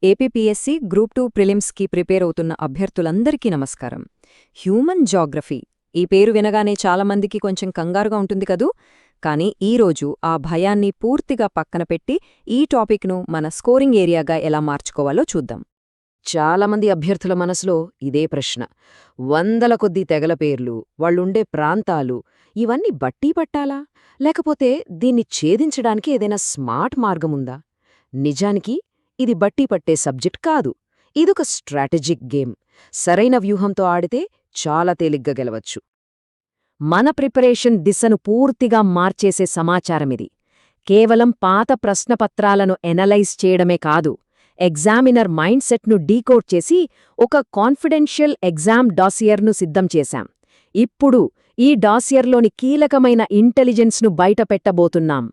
APPSC group 2 ప్రిలిమ్స్కి prepare అవుతున్న అభ్యర్థులందరికీ నమస్కారం. Human geography ఈ పేరు వినగానే చాలామందికి కొంచెం కంగారుగా ఉంటుంది కదూ. కానీ ఈరోజు ఆ భయాన్ని పూర్తిగా పక్కన పెట్టి ఈ టాపిక్ను మన స్కోరింగ్ ఏరియాగా ఎలా మార్చుకోవాలో చూద్దాం. చాలామంది అభ్యర్థుల మనసులో ఇదే ప్రశ్న. వందల కొద్దీ తెగల పేర్లు, వాళ్ళుండే ప్రాంతాలు ఇవన్నీ బట్టీ పట్టాలా, లేకపోతే దీన్ని ఛేదించడానికి ఏదైనా స్మార్ట్ మార్గముందా? నిజానికి ఇది బట్టీ పట్టే సబ్జెక్ట్ కాదు. ఇదొక స్ట్రాటజిక్ గేమ్. సరైన వ్యూహంతో ఆడితే చాలా తేలిగ్గా గెలవచ్చు. మన ప్రిపరేషన్ దిశను పూర్తిగా మార్చేసే సమాచారమిది. కేవలం పాత ప్రశ్నపత్రాలను ఎనలైజ్ చేయడమే కాదు, ఎగ్జామినర్ మైండ్ సెట్ను డీకోడ్ చేసి ఒక కాన్ఫిడెన్షియల్ ఎగ్జామ్ డాసియర్ను సిద్ధం చేశాం. ఇప్పుడు ఈ డాసియర్లోని కీలకమైన ఇంటెలిజెన్స్ను బయటపెట్టబోతున్నాం.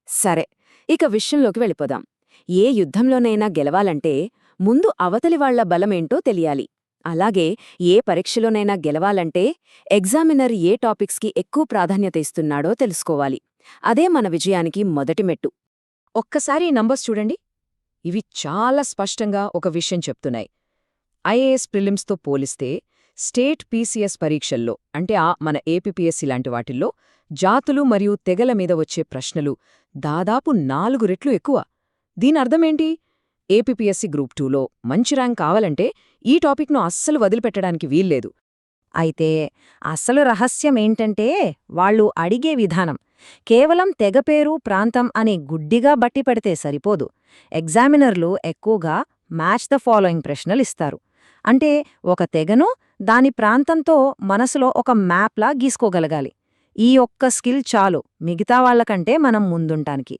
సరే, ఇక విషయంలోకి వెళ్ళిపోదాం. ఏ యుద్ధంలోనైనా గెలవాలంటే ముందు అవతలివాళ్ల బలమేంటో తెలియాలి. అలాగే ఏ పరీక్షలోనైనా గెలవాలంటే ఎగ్జామినర్ ఏ టాపిక్స్కి ఎక్కువ ప్రాధాన్యత ఇస్తున్నాడో తెలుసుకోవాలి. అదే మన విజయానికి మొదటి మెట్టు. ఒక్కసారి ఈ నంబర్స్ చూడండి. ఇవి చాలా స్పష్టంగా ఒక విషయం చెప్తున్నాయి. ఐఏఎస్ ప్రిలిమ్స్తో పోలిస్తే స్టేట్ పీసీఎస్ పరీక్షల్లో, అంటే మన ఏపీపీఎస్సీ లాంటి వాటిల్లో జాతులు మరియు తెగల మీద వచ్చే ప్రశ్నలు దాదాపు 4 రెట్లు ఎక్కువ. దీనర్థమేంటి? ఏపీపీఎస్సీ గ్రూప్ 2లో మంచి ర్యాంక్ కావాలంటే ఈ టాపిక్ను అస్సలు వదిలిపెట్టడానికి వీల్లేదు. అయితే అసలు రహస్యమేంటంటే వాళ్ళు అడిగే విధానం. కేవలం తెగపేరు, ప్రాంతం అని గుడ్డిగా బట్టి పెడితే సరిపోదు. ఎగ్జామినర్లు ఎక్కువగా మ్యాచ్ ద ఫాలోయింగ్ ప్రశ్నలిస్తారు. అంటే ఒక తెగను దాని ప్రాంతంతో మనసులో ఒక మ్యాప్లా గీసుకోగలగాలి. ఈ ఒక్క స్కిల్ చాలు మిగతా వాళ్లకంటే మనం ముందుంటానికి.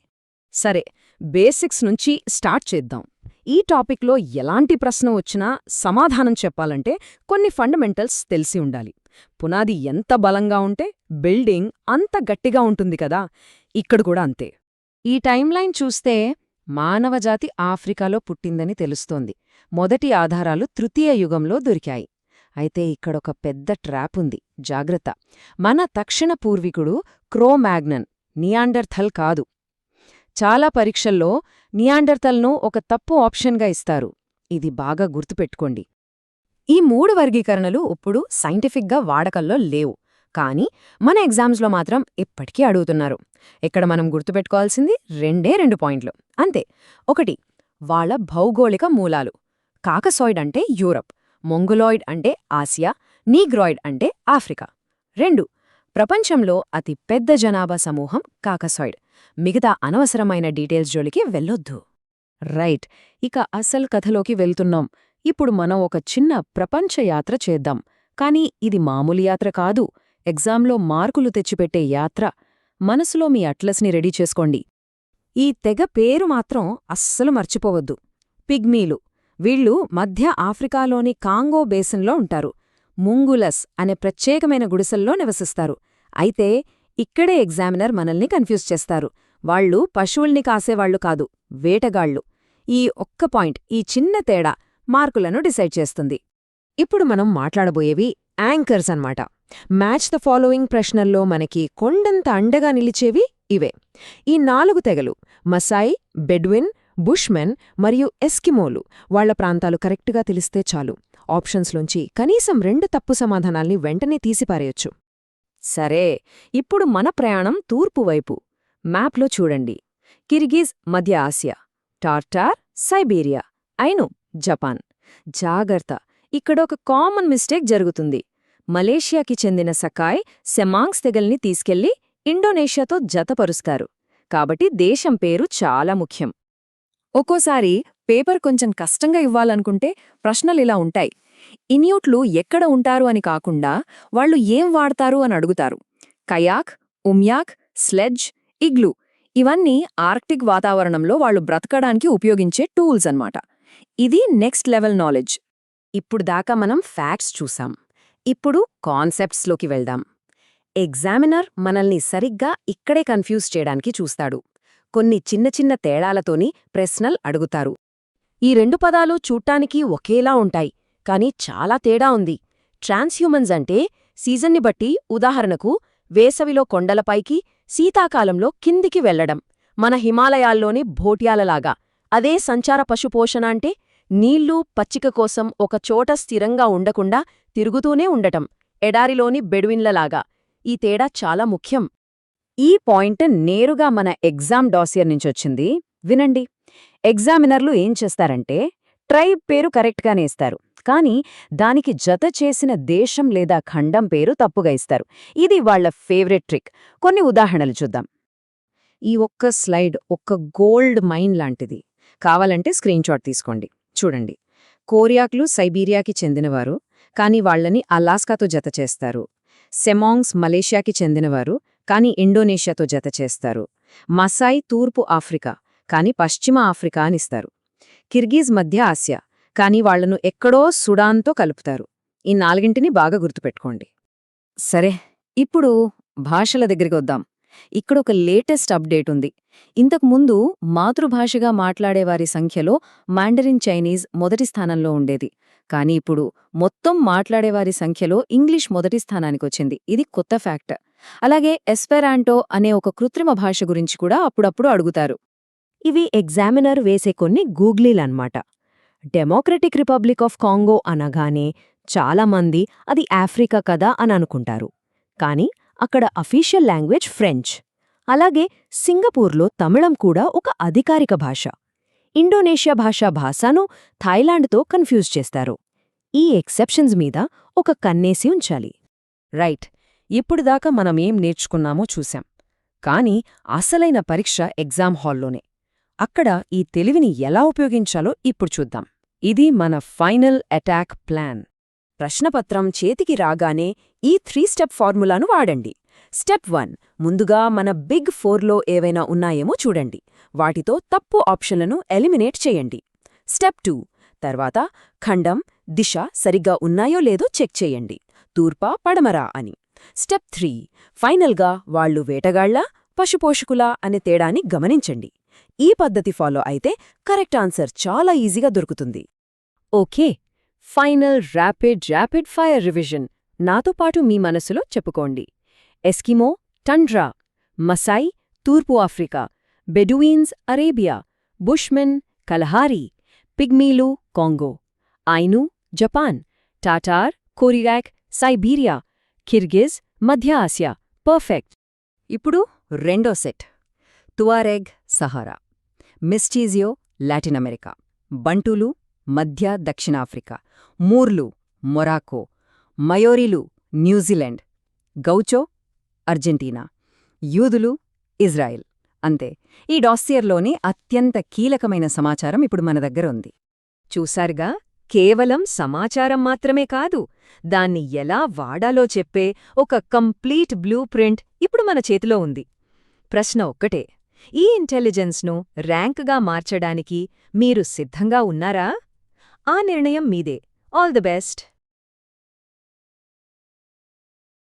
సరే, బేసిక్స్ నుంచి స్టార్ట్ చేద్దాం. ఈ టాపిక్లో ఎలాంటి ప్రశ్న వచ్చినా సమాధానం చెప్పాలంటే కొన్ని ఫండమెంటల్స్ తెలిసి ఉండాలి. పునాది ఎంత బలంగా ఉంటే బిల్డింగ్ అంత గట్టిగా ఉంటుంది కదా. ఇక్కడ కూడా అంతే. ఈ టైమ్లైన్ చూస్తే మానవజాతి ఆఫ్రికాలో పుట్టిందని తెలుస్తోంది. మొదటి ఆధారాలు తృతీయ యుగంలో దొరికాయి. అయితే ఇక్కడొక పెద్ద ట్రాప్ ఉంది, జాగ్రత్త. మన తక్షణ పూర్వీకుడు క్రో-మాగ్నన్, నియాండర్థల్ కాదు. చాలా పరీక్షల్లో నియాండర్థల్ను ఒక తప్పు ఆప్షన్గా ఇస్తారు. ఇది బాగా గుర్తుపెట్టుకోండి. ఈ 3 వర్గీకరణలు ఇప్పుడు సైంటిఫిక్గా వాడకల్లో లేవు, కానీ మన ఎగ్జామ్స్లో మాత్రం ఇప్పటికీ అడుగుతున్నారు. ఇక్కడ మనం గుర్తుపెట్టుకోవాల్సింది 2 పాయింట్లు అంతే. 1, వాళ్ళ భౌగోళిక మూలాలు. కాకసాయిడ్ అంటే యూరప్, మొంగోలాయిడ్ అంటే ఆసియా, నీగ్రాయిడ్ అంటే ఆఫ్రికా. 2, ప్రపంచంలో అతి పెద్ద జనాభా సమూహం కాకసాయిడ్. మిగతా అనవసరమైన డీటెయిల్స్ జోలికి వెళ్ళొద్దు. రైట్, ఇక అసలు కథలోకి వెళ్తున్నాం. ఇప్పుడు మనం ఒక చిన్న ప్రపంచ యాత్ర చేద్దాం. కానీ ఇది మామూలు యాత్ర కాదు, ఎగ్జామ్లో మార్కులు తెచ్చిపెట్టే యాత్ర. మనసులో మీ అట్లస్ని రెడీ చేసుకోండి. ఈ తెగ పేరు మాత్రం అస్సలు మర్చిపోవద్దు. పిగ్మీలు. వీళ్ళు మధ్య ఆఫ్రికాలోని కాంగో బేసిన్లో ఉంటారు. ముంగులస్ అనే ప్రత్యేకమైన గుడిసెల్లో నివసిస్తారు. అయితే ఇక్కడే ఎగ్జామినర్ మనల్ని కన్ఫ్యూజ్ చేస్తారు. వాళ్ళు పశువుల్ని కాసేవాళ్లు కాదు, వేటగాళ్లు. ఈ ఒక్క పాయింట్, ఈ చిన్న తేడా మార్కులను డిసైడ్ చేస్తుంది. ఇప్పుడు మనం మాట్లాడబోయేవి యాంకర్స్ అన్నమాట. మ్యాచ్ ద ఫాలోయింగ్ ప్రశ్నల్లో మనకి కొండంత అండగా నిలిచేవి ఇవే. ఈ 4 తెగలు మసాయి, బెడ్విన్, బుష్మెన్ మరియు ఎస్కిమోలు. వాళ్ల ప్రాంతాలు కరెక్టుగా తెలిస్తే చాలు, ఆప్షన్స్లోంచి కనీసం 2 తప్పు సమాధానాల్ని వెంటనే తీసిపారేయొచ్చు. సరే, ఇప్పుడు మన ప్రయాణం తూర్పువైపు. మ్యాప్లో చూడండి. కిర్గిజ్ మధ్య ఆసియా, టార్టార్ సైబీరియా, ఐను జపాన్. జాగ్రత్త, ఇక్కడొక కామన్ మిస్టేక్ జరుగుతుంది. మలేషియాకి చెందిన సకాయ్, సెమాంగ్స్ తెగల్ని తీసుకెళ్లి ఇండోనేషియాతో జతపరుస్తారు. కాబట్టి దేశం పేరు చాలా ముఖ్యం. ఒక్కోసారి పేపర్ కొంచెం కష్టంగా ఇవ్వాలనుకుంటే ప్రశ్నలిలా ఉంటాయి. ఇన్యూట్లు ఎక్కడ ఉంటారు అని కాకుండా వాళ్ళు ఏం వాడతారు అని అడుగుతారు. కయాక్, ఉమ్యాక్, స్లెడ్జ్, ఇగ్లూ ఇవన్నీ ఆర్క్టిక్ వాతావరణంలో వాళ్ళు బ్రతకడానికి ఉపయోగించే టూల్స్ అన్నమాట. ఇది నెక్స్ట్ లెవెల్ నాలెడ్జ్. ఇప్పుడు దాకా మనం ఫ్యాక్ట్స్ చూసాం. ఇప్పుడు కాన్సెప్ట్స్లోకి వెళ్దాం. ఎగ్జామినర్ మనల్ని సరిగ్గా ఇక్కడే కన్ఫ్యూజ్ చేయడానికి చూస్తాడు. కొన్ని చిన్న చిన్న తేడాలతోని ప్రశ్నల్ అడుగుతారు. ఈ 2 పదాలు చూట్టానికి ఒకేలా ఉంటాయి, కానీ చాలా తేడా ఉంది. ట్రాన్స్హ్యూమన్స్ అంటే సీజన్ని బట్టి, ఉదాహరణకు వేసవిలో కొండలపైకి, శీతాకాలంలో కిందికి వెళ్లడం. మన హిమాలయాల్లోని భోట్యాలలాగా. అదే సంచార పశుపోషణ అంటే నీళ్లు, పచ్చిక కోసం ఒక చోట స్థిరంగా ఉండకుండా తిరుగుతూనే ఉండటం, ఎడారిలోని బెడ్విన్లలాగా. ఈ తేడా చాలా ముఖ్యం. ఈ పాయింట్ నేరుగా మన ఎగ్జామ్ డాసియర్ నుంచొచ్చింది. వినండి. ఎగ్జామినర్లు ఏం చేస్తారంటే ట్రైబ్ పేరు కరెక్ట్గానే ఇస్తారు, కానీ దానికి జత చేసిన దేశం లేదా ఖండం పేరు తప్పుగా ఇస్తారు. ఇది వాళ్ళ ఫేవరెట్ ట్రిక్. కొన్ని ఉదాహరణలు చూద్దాం. ఈ ఒక్క స్లైడ్ ఒక్క గోల్డ్ మైన్ లాంటిది. కావాలంటే స్క్రీన్షాట్ తీసుకోండి. చూడండి. కోరియాక్లు సైబీరియాకి చెందినవారు, కానీ వాళ్లని అలాస్కాతో జత చేస్తారు. సెమాంగ్స్ మలేషియాకి చెందినవారు, కానీ ఇండోనేషియాతో జత చేస్తారు. మసాయి తూర్పు ఆఫ్రికా, కానీ పశ్చిమ ఆఫ్రికా అనిస్తారు. కిర్గీజ్ మధ్య ఆసియా, కానీ వాళ్లను ఎక్కడో సుడాన్తో కలుపుతారు. ఈ నాలుగింటిని బాగా గుర్తుపెట్టుకోండి. సరే, ఇప్పుడు భాషల దగ్గరికి వద్దాం. ఇక్కడొక లేటెస్ట్ అప్డేట్ ఉంది. ఇంతకుముందు మాతృభాషగా మాట్లాడేవారి సంఖ్యలో మాండరిన్ చైనీస్ మొదటి స్థానంలో ఉండేది. కానీ ఇప్పుడు మొత్తం మాట్లాడేవారి సంఖ్యలో ఇంగ్లీష్ మొదటి స్థానానికొచ్చింది. ఇది కొత్త ఫ్యాక్ట్. అలాగే ఎస్పెరాంటో అనే ఒక కృత్రిమ భాష గురించి కూడా అప్పుడప్పుడు అడుగుతారు. ఇవి ఎగ్జామినర్ వేసే కొన్ని గూగ్లీలన్మాట. డెమోక్రటిక్ రిపబ్లిక్ ఆఫ్ కాంగో అనగానే చాలామంది అది ఆఫ్రికా కదా అని అనుకుంటారు. కానీ అక్కడ అఫీషియల్ లాంగ్వేజ్ ఫ్రెంచ్. అలాగే సింగపూర్లో తమిళం కూడా ఒక అధికారిక భాష. ఇండోనేషియా భాషను థాయిలాండ్తో కన్ఫ్యూజ్ చేస్తారు. ఈ ఎక్సెప్షన్స్ మీద ఒక కన్నేసి ఉంచాలి. రైట్. ఇప్పుడుదాకా మనమేం నేర్చుకున్నామో చూశాం. కానీ అసలైన పరీక్ష ఎగ్జామ్ హాల్లోనే. అక్కడ ఈ తెలివిని ఎలా ఉపయోగించాలో ఇప్పుడు చూద్దాం. ఇది మన ఫైనల్ అటాక్ ప్లాన్. ప్రశ్నపత్రం చేతికి రాగానే ఈ 3 స్టెప్ ఫార్ములాను వాడండి. స్టెప్ 1, ముందుగా మన బిగ్ 4లో ఏవైనా ఉన్నాయేమో చూడండి. వాటితో తప్పు ఆప్షన్లను ఎలిమినేట్ చేయండి. స్టెప్ 2, తర్వాత ఖండం, దిశ సరిగ్గా ఉన్నాయో లేదో చెక్ చేయండి. తూర్పా పడమరా అని. స్టెప్ 3, ఫైనల్గా వాళ్లు వేటగాళ్లా, పశుపోషకులా అనే తేడాని గమనించండి. ఈ పద్ధతి ఫాలో అయితే కరెక్ట్ ఆన్సర్ చాలా ఈజీగా దొరుకుతుంది. Okay, final rapid fire revision నాతో పాటు మీ మనసులో చెప్పుకోండి. ఎస్కిమో, టండ్రా, మసాయి, తూర్పు Africa, Bedouins, Arabia, Bushmen, Kalahari, పిగ్మీలు, Congo, Ainu, Japan, Tatar, Koryak, Siberia, Kyrgyz, మధ్య ఆసియా. పర్ఫెక్ట్. ఇప్పుడు రెండో set. Tuareg, Sahara, mestizo, Latin America, బంటూలు, మధ్య దక్షిణాఫ్రికా, మూర్లు, మొరాకో, మయోరీలు, న్యూజిలాండ్, గౌచో, అర్జెంటీనా, యూదులు, ఇజ్రాయెల్. అంతే. ఈ డాసియర్లోని అత్యంత కీలకమైన సమాచారం ఇప్పుడు మన దగ్గర ఉంది. చూశారుగా, కేవలం సమాచారం మాత్రమే కాదు, దాన్ని ఎలా వాడాలో చెప్పే ఒక కంప్లీట్ బ్లూ ప్రింట్ ఇప్పుడు మన చేతిలో ఉంది. ప్రశ్న ఒక్కటే, ఈ ఇంటెలిజెన్స్ను ర్యాంక్గా మార్చడానికి మీరు సిద్ధంగా ఉన్నారా? ఆ నిర్ణయం మీదే. All the best.